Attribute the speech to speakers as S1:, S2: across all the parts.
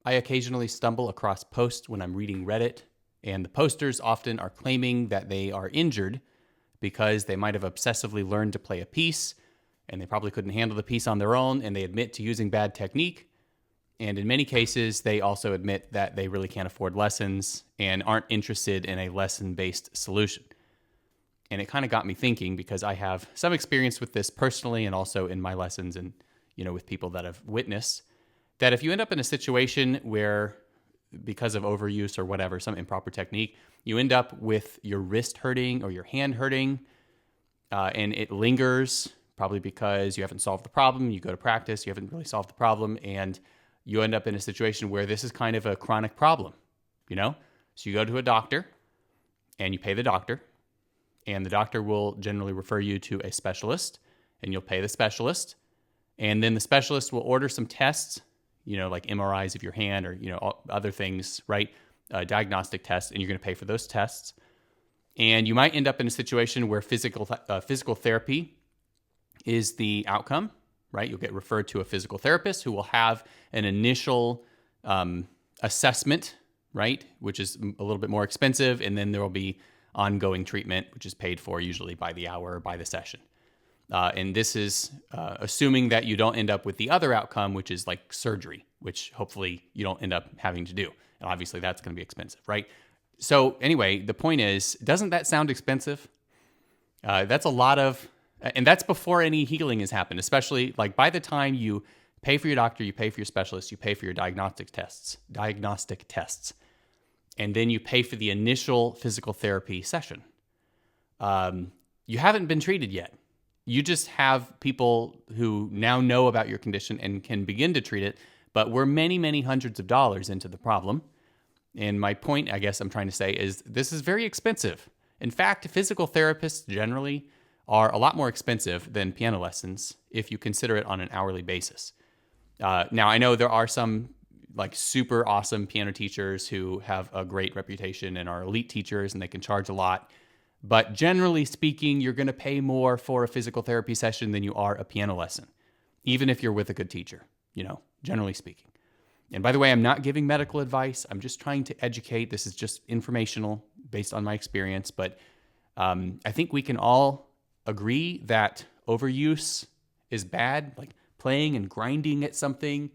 S1: I occasionally stumble across posts when I'm reading Reddit, and the posters often are claiming that they are injured because they might have obsessively learned to play a piece, and they probably couldn't handle the piece on their own, and they admit to using bad technique. And in many cases, they also admit that they really can't afford lessons and aren't interested in a lesson-based solution. And it kind of got me thinking, because I have some experience with this personally and also in my lessons and, with people that I've witnessed, that if you end up in a situation where, because of overuse or whatever, some improper technique, you end up with your wrist hurting or your hand hurting, and it lingers, probably because you haven't solved the problem. You go to practice, you haven't really solved the problem, and you end up in a situation where this is kind of a chronic problem, So you go to a doctor and you pay the doctor, and the doctor will generally refer you to a specialist, and you'll pay the specialist. And then the specialist will order some tests, like MRIs of your hand or, other things, right? Diagnostic tests, and you're going to pay for those tests. And you might end up in a situation where physical therapy is the outcome, right? You'll get referred to a physical therapist who will have an initial assessment, right? Which is a little bit more expensive. And then there will be ongoing treatment, which is paid for usually by the hour or by the session. And this is assuming that you don't end up with the other outcome, which is like surgery, which hopefully you don't end up having to do. And obviously that's going to be expensive, right? So anyway, the point is, doesn't that sound expensive? That's a lot of, and that's before any healing has happened, especially like by the time you pay for your doctor, you pay for your specialist, you pay for your diagnostic tests, and then you pay for the initial physical therapy session. You haven't been treated yet. You just have people who now know about your condition and can begin to treat it, but we're many, many hundreds of dollars into the problem. And my point, I guess I'm trying to say, is this is very expensive. In fact, physical therapists generally are a lot more expensive than piano lessons if you consider it on an hourly basis. Now, I know there are some like super awesome piano teachers who have a great reputation and are elite teachers and they can charge a lot. But generally speaking, you're going to pay more for a physical therapy session than you are a piano lesson, even if you're with a good teacher, generally speaking. And by the way, I'm not giving medical advice. I'm just trying to educate. This is just informational based on my experience. But I think we can all agree that overuse is bad, like playing and grinding at something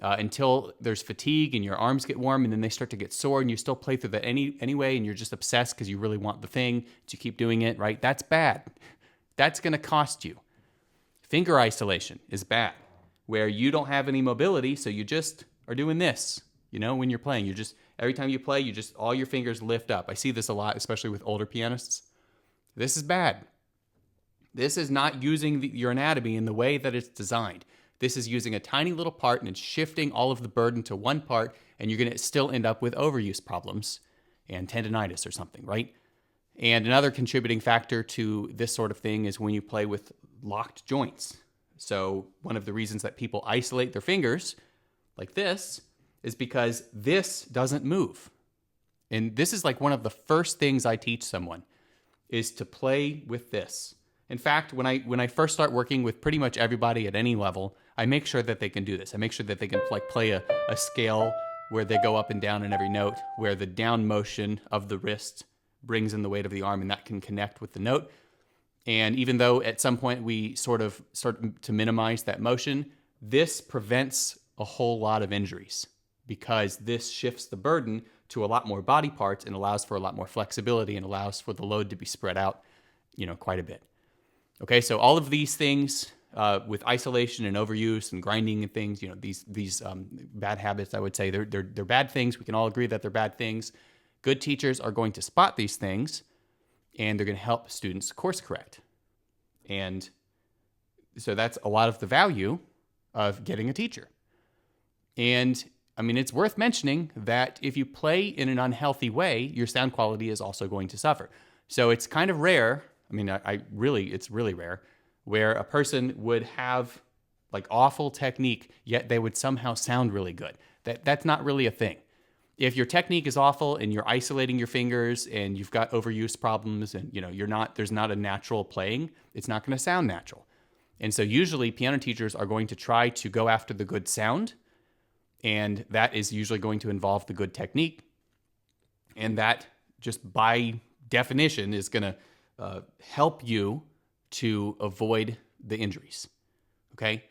S1: until there's fatigue and your arms get warm and then they start to get sore and you still play through that anyway and you're just obsessed because you really want the thing, but you keep doing it, right? That's bad. That's going to cost you. Finger isolation is bad, where you don't have any mobility, so you just are doing this, when you're playing. You just, every time you play, all your fingers lift up. I see this a lot, especially with older pianists. This is bad. This is not using your anatomy in the way that it's designed. This is using a tiny little part and it's shifting all of the burden to one part, and you're going to still end up with overuse problems and tendonitis or something, right? And another contributing factor to this sort of thing is when you play with locked joints. So one of the reasons that people isolate their fingers like this is because this doesn't move. And this is like one of the first things I teach someone is to play with this. In fact, when I first start working with pretty much everybody at any level, I make sure that they can do this. I make sure that they can play a scale where they go up and down in every note, where the down motion of the wrist brings in the weight of the arm, and that can connect with the note. And even though at some point we sort of start to minimize that motion, this prevents a whole lot of injuries because this shifts the burden to a lot more body parts and allows for a lot more flexibility and allows for the load to be spread out, quite a bit. Okay, so all of these things with isolation and overuse and grinding and things, these bad habits, I would say they're bad things. We can all agree that they're bad things. Good teachers are going to spot these things, and they're going to help students course correct. And so that's a lot of the value of getting a teacher. And I mean, it's worth mentioning that if you play in an unhealthy way, your sound quality is also going to suffer. So it's kind of rare. I mean, it's really rare where a person would have like awful technique, yet they would somehow sound really good. That's not really a thing. If your technique is awful and you're isolating your fingers and you've got overuse problems and there's not a natural playing, it's not going to sound natural. And so usually piano teachers are going to try to go after the good sound And that is usually going to involve the good technique. And that just by definition is going to help you to avoid the injuries. Okay.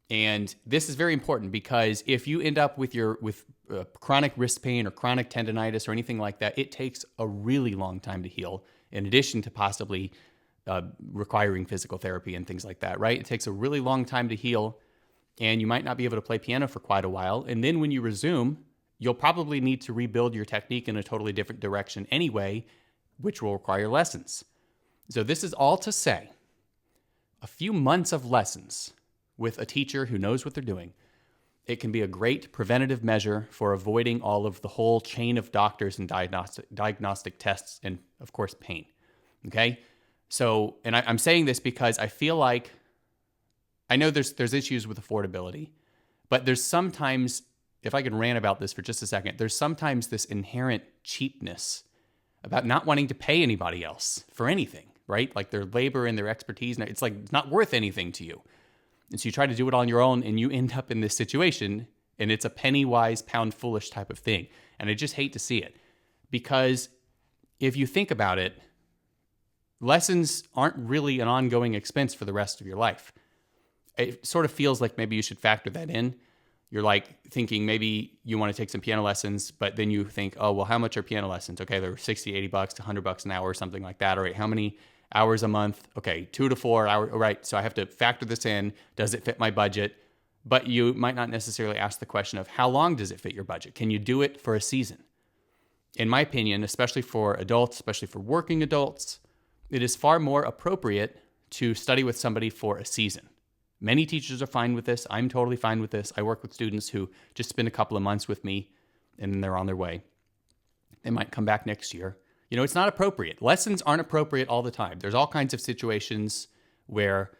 S1: And this is very important because if you end up with chronic wrist pain or chronic tendonitis or anything like that, it takes a really long time to heal, in addition to possibly requiring physical therapy and things like that, right? It takes a really long time to heal, and you might not be able to play piano for quite a while. And then when you resume, you'll probably need to rebuild your technique in a totally different direction anyway, which will require lessons. So this is all to say, a few months of lessons with a teacher who knows what they're doing, it can be a great preventative measure for avoiding all of the whole chain of doctors and diagnostic tests and, of course, pain. Okay? So, and I'm saying this because I feel like, I know there's issues with affordability, but there's sometimes, if I can rant about this for just a second, there's sometimes this inherent cheapness about not wanting to pay anybody else for anything, right? Like their labor and their expertise, it's like it's not worth anything to you. And so you try to do it on your own and you end up in this situation, and it's a penny wise, pound foolish type of thing. And I just hate to see it, because if you think about it, lessons aren't really an ongoing expense for the rest of your life. It sort of feels like maybe you should factor that in. You're like thinking maybe you want to take some piano lessons, but then you think, oh, well, how much are piano lessons? Okay, they're 60, 80 bucks to $100 an hour or something like that. All right, how many hours a month? Okay, 2 to 4 hours. All right, so I have to factor this in. Does it fit my budget? But you might not necessarily ask the question of how long does it fit your budget? Can you do it for a season? In my opinion, especially for adults, especially for working adults, it is far more appropriate to study with somebody for a season. Many teachers are fine with this. I'm totally fine with this. I work with students who just spend a couple of months with me and then they're on their way. They might come back next year. You know, it's not appropriate. Lessons aren't appropriate all the time. There's all kinds of situations where,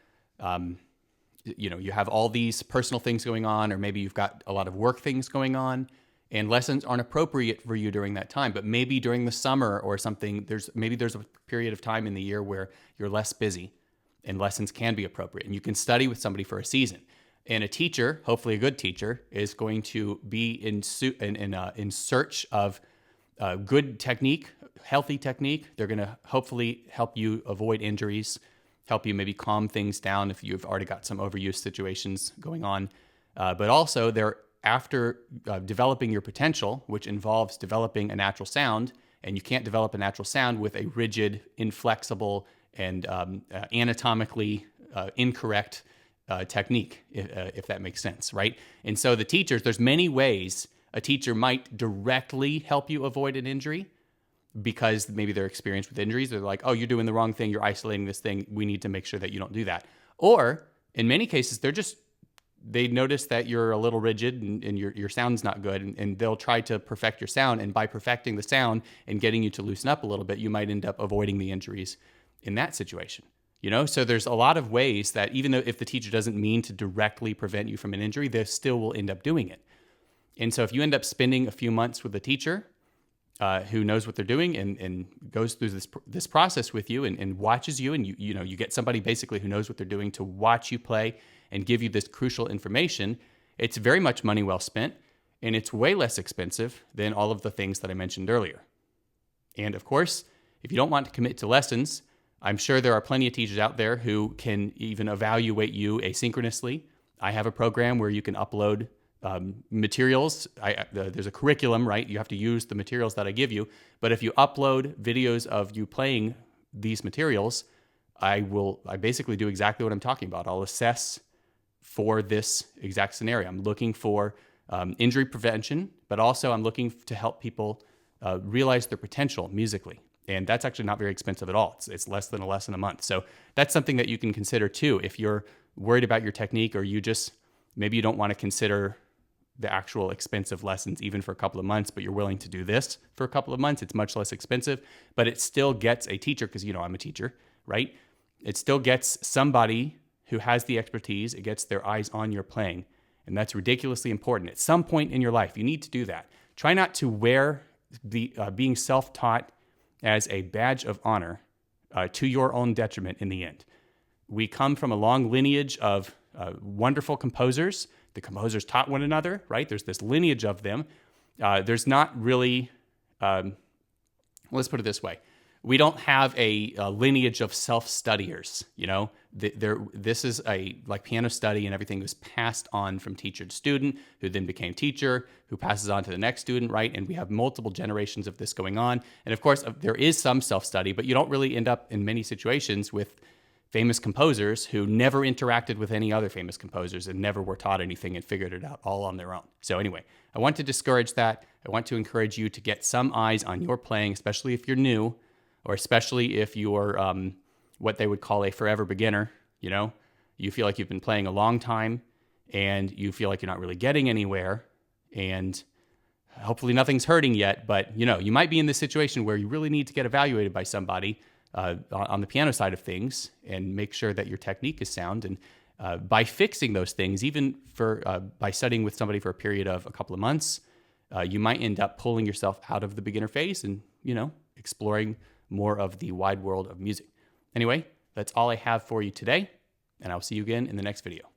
S1: you have all these personal things going on, or maybe you've got a lot of work things going on, and lessons aren't appropriate for you during that time. But maybe during the summer or something, there's a period of time in the year where you're less busy and lessons can be appropriate. And you can study with somebody for a season. And a teacher, hopefully a good teacher, is going to be in search of good technique, healthy technique. They're going to hopefully help you avoid injuries, help you maybe calm things down if you've already got some overuse situations going on. But also, they're after developing your potential, which involves developing a natural sound. And you can't develop a natural sound with a rigid, inflexible, and anatomically incorrect technique, if that makes sense, right? And so the teachers, there's many ways a teacher might directly help you avoid an injury because maybe they're experienced with injuries. They're like, oh, you're doing the wrong thing. You're isolating this thing. We need to make sure that you don't do that. Or in many cases, they notice that you're a little rigid and your sound's not good, and they'll try to perfect your sound. And by perfecting the sound and getting you to loosen up a little bit, you might end up avoiding the injuries in that situation. So there's a lot of ways that even though if the teacher doesn't mean to directly prevent you from an injury, they still will end up doing it. And so if you end up spending a few months with a teacher who knows what they're doing and goes through this process with you and watches you, and you get somebody basically who knows what they're doing to watch you play and give you this crucial information, it's very much money well spent, and it's way less expensive than all of the things that I mentioned earlier. And of course, if you don't want to commit to lessons, I'm sure there are plenty of teachers out there who can even evaluate you asynchronously. I have a program where you can upload materials. There's a curriculum, right? You have to use the materials that I give you. But if you upload videos of you playing these materials, I basically do exactly what I'm talking about. I'll assess for this exact scenario. I'm looking for injury prevention, but also I'm looking to help people realize their potential musically. And that's actually not very expensive at all. It's less than a lesson a month. So that's something that you can consider too. If you're worried about your technique, or maybe you don't want to consider the actual expensive lessons even for a couple of months, but you're willing to do this for a couple of months, it's much less expensive, but it still gets a teacher, because I'm a teacher, right? It still gets somebody who has the expertise. It gets their eyes on your playing. And that's ridiculously important. At some point in your life, you need to do that. Try not to wear the being self-taught as a badge of honor to your own detriment in the end. We come from a long lineage of wonderful composers the composers taught one another, right? There's this lineage of them. There's not really, let's put it this way. We don't have a lineage of self-studiers, you know. This is like piano study, and everything was passed on from teacher to student, who then became teacher, who passes on to the next student, right? And we have multiple generations of this going on. And of course, there is some self-study, but you don't really end up in many situations with famous composers who never interacted with any other famous composers and never were taught anything and figured it out all on their own. So anyway, I want to discourage that. I want to encourage you to get some eyes on your playing, especially if you're new, or especially if you're what they would call a forever beginner. You know, you feel like you've been playing a long time and you feel like you're not really getting anywhere, and hopefully nothing's hurting yet, but you know, you might be in this situation where you really need to get evaluated by somebody on the piano side of things and make sure that your technique is sound. And by fixing those things, even by studying with somebody for a period of a couple of months, you might end up pulling yourself out of the beginner phase and, you know, exploring more of the wide world of music. Anyway, that's all I have for you today, and I'll see you again in the next video.